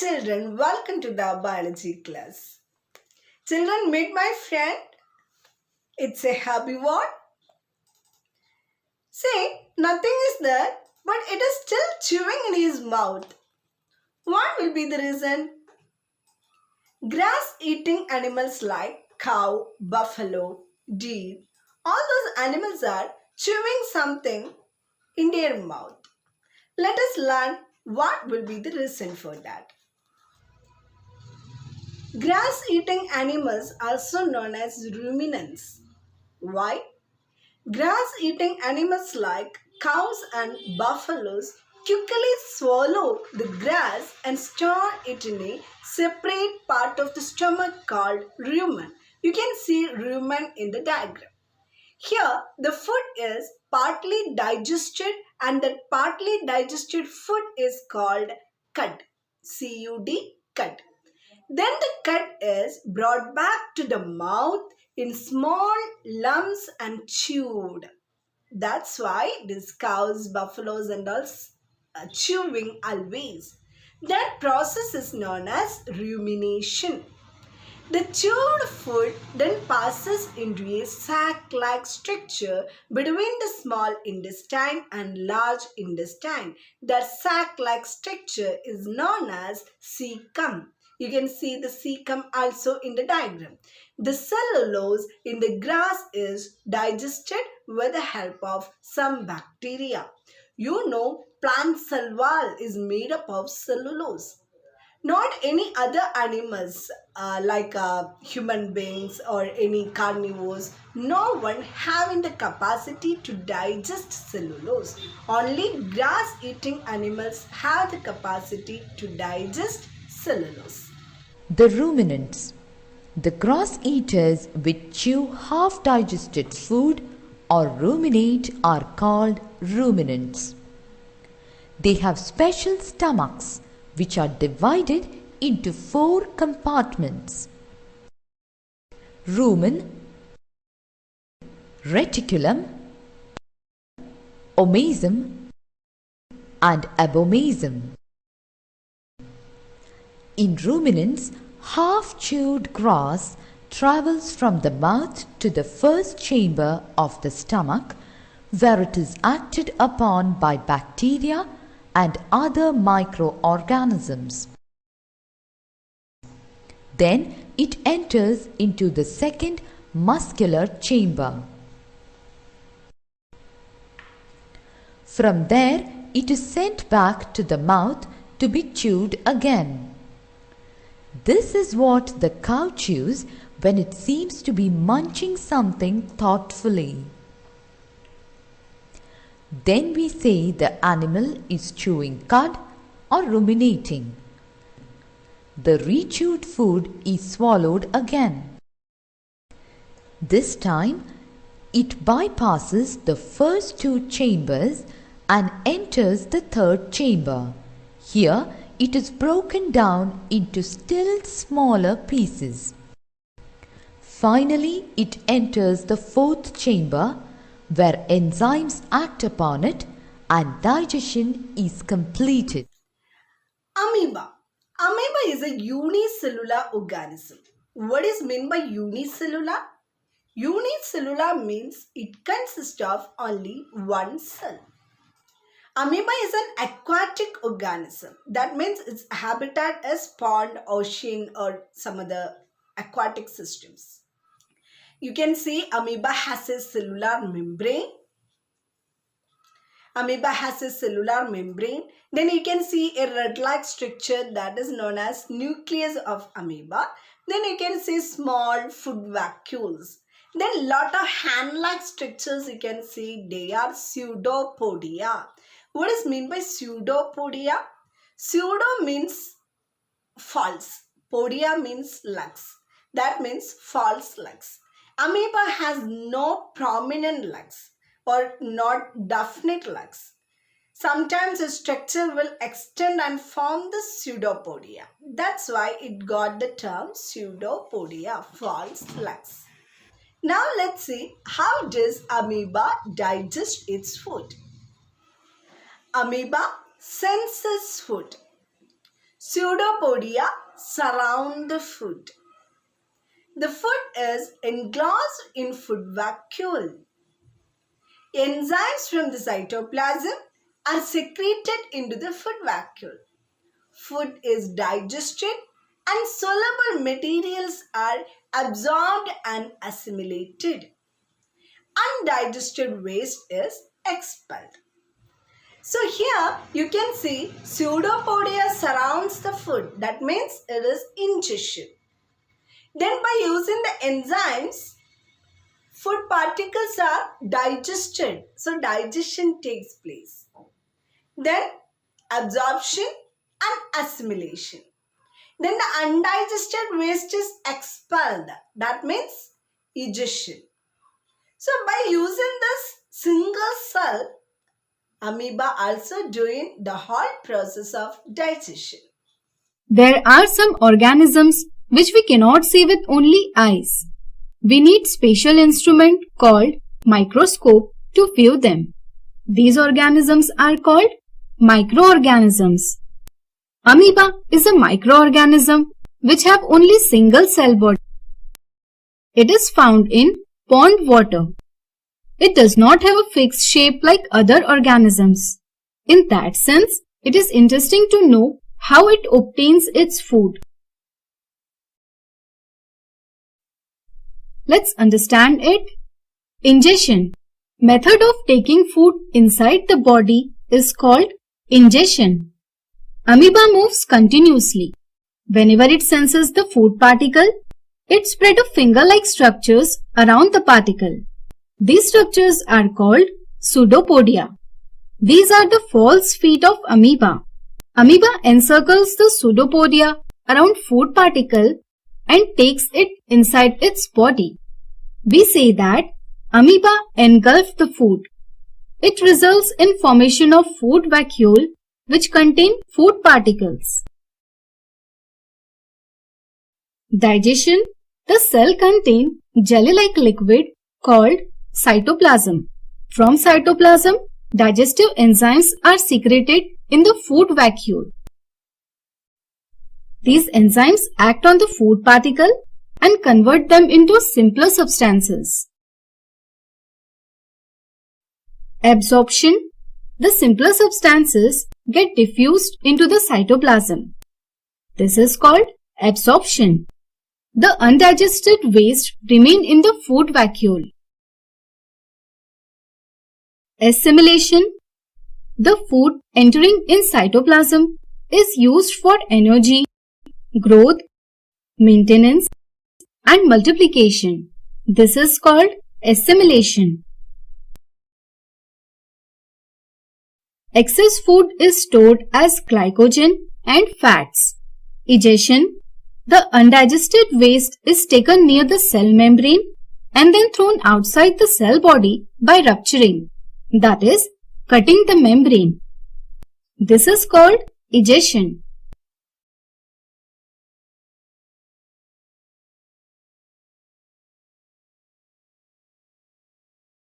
children, welcome to the biology class. Children, meet my friend. It's a happy word. See, nothing is there, but it is still chewing in his mouth. What will be the reason? Grass-eating animals like cow, buffalo, deer, all those animals are chewing something in their mouth. Let us learn what will be the reason for that. Grass-eating animals are also known as ruminants. Why? Grass-eating animals like cows and buffaloes quickly swallow the grass and store it in a separate part of the stomach called rumen. You can see rumen in the diagram. Here, the food is partly digested and that partly digested food is called cud. C-U-D, cud. Then the cud is brought back to the mouth in small lumps and chewed. That's why these cows, buffaloes and all chewing always. That process is known as rumination. The chewed food then passes into a sac-like structure between the small intestine and large intestine. That sac-like structure is known as cecum. You can see the cecum also in the diagram. The cellulose in the grass is digested with the help of some bacteria. You know, plant cell wall is made up of cellulose. Not any other animals like human beings or any carnivores. No one having the capacity to digest cellulose. Only grass-eating animals have the capacity to digest cellulose. The ruminants, the grass eaters which chew half-digested food or ruminate are called ruminants. They have special stomachs which are divided into 4 compartments: rumen, reticulum, omasum and abomasum. In ruminants, half-chewed grass travels from the mouth to the first chamber of the stomach, where it is acted upon by bacteria and other microorganisms. Then it enters into the second muscular chamber. From there, it is sent back to the mouth to be chewed again. This is what the cow chews when it seems to be munching something thoughtfully. Then we say the animal is chewing cud or ruminating. The rechewed food is swallowed again. This time, it bypasses the first 2 chambers and enters the third chamber. Here, it is broken down into still smaller pieces. Finally, it enters the 4th chamber, where enzymes act upon it and digestion is completed. Amoeba. Amoeba is a unicellular organism. What is meant by unicellular? Unicellular means it consists of only one cell. Amoeba is an aquatic organism. That means its habitat is pond, ocean or some other aquatic systems. You can see amoeba has a cellular membrane. Amoeba has a cellular membrane. Then you can see a red-like structure that is known as nucleus of amoeba. Then you can see small food vacuoles. Then lot of hand-like structures you can see. They are pseudopodia. What is meant by pseudopodia? Pseudo means false. Podia means legs. That means false legs. Amoeba has no prominent legs or not definite legs. Sometimes the structure will extend and form the pseudopodia. That's why it got the term pseudopodia, false legs. Now let's see how does amoeba digest its food. Amoeba senses food. Pseudopodia surround the food. The food is enclosed in food vacuole. Enzymes from the cytoplasm are secreted into the food vacuole. Food is digested and soluble materials are absorbed and assimilated. Undigested waste is expelled. So here you can see pseudopodia surrounds the food. That means it is ingestion. Then by using the enzymes, food particles are digested. So digestion takes place. Then absorption and assimilation. Then the undigested waste is expelled. That means egestion. So by using this single cell, amoeba also doing the whole process of digestion. There are some organisms which we cannot see with only eyes. We need special instrument called microscope to view them. These organisms are called microorganisms. Amoeba is a microorganism which have only single cell body. It is found in pond water. It does not have a fixed shape like other organisms. In that sense, it is interesting to know how it obtains its food. Let's understand it. Ingestion. Method of taking food inside the body is called ingestion. Amoeba moves continuously. Whenever it senses the food particle, it spreads finger-like structures around the particle. These structures are called pseudopodia. These are the false feet of amoeba. Amoeba encircles the pseudopodia around food particle and takes it inside its body. We say that amoeba engulfs the food. It results in formation of food vacuole which contain food particles. Digestion. The cell contains jelly-like liquid called cytoplasm. From cytoplasm, digestive enzymes are secreted in the food vacuole. These enzymes act on the food particle and convert them into simpler substances. Absorption. The simpler substances get diffused into the cytoplasm. This is called absorption. The undigested waste remain in the food vacuole. Assimilation. The food entering in cytoplasm is used for energy, growth, maintenance, and multiplication. This is called assimilation. Excess food is stored as glycogen and fats. Egestion. The undigested waste is taken near the cell membrane and then thrown outside the cell body by rupturing, that is, cutting the membrane. This is called egestion.